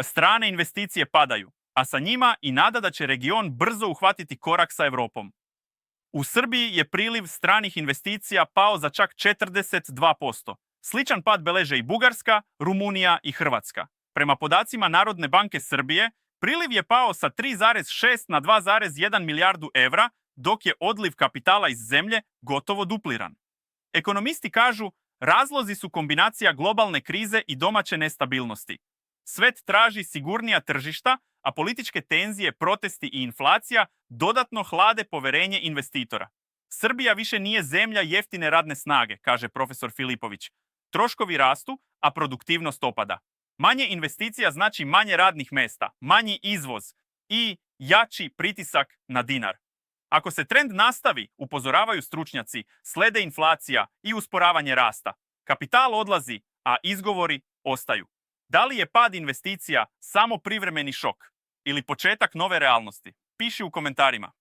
Strane investicije padaju, a sa njima i nada da će region brzo uhvatiti korak sa Europom. U Srbiji je priliv stranih investicija pao za čak 42%. Sličan pad beleže i Bugarska, Rumunija i Hrvatska. Prema podacima Narodne banke Srbije, priliv je pao sa 3,6 na 2,1 milijardu evra, dok je odliv kapitala iz zemlje gotovo dupliran. Ekonomisti kažu, razlozi su kombinacija globalne krize i domaće nestabilnosti. Svet traži sigurnija tržišta, a političke tenzije, protesti i inflacija dodatno hlade poverenje investitora. Srbija više nije zemlja jeftine radne snage, kaže profesor Filipović. Troškovi rastu, a produktivnost opada. Manje investicija znači manje radnih mesta, manji izvoz i jači pritisak na dinar. Ako se trend nastavi, upozoravaju stručnjaci, slede inflacija i usporavanje rasta. Kapital odlazi, a izgovori ostaju. Da li je pad investicija samo privremeni šok ili početak nove realnosti? Piši u komentarima.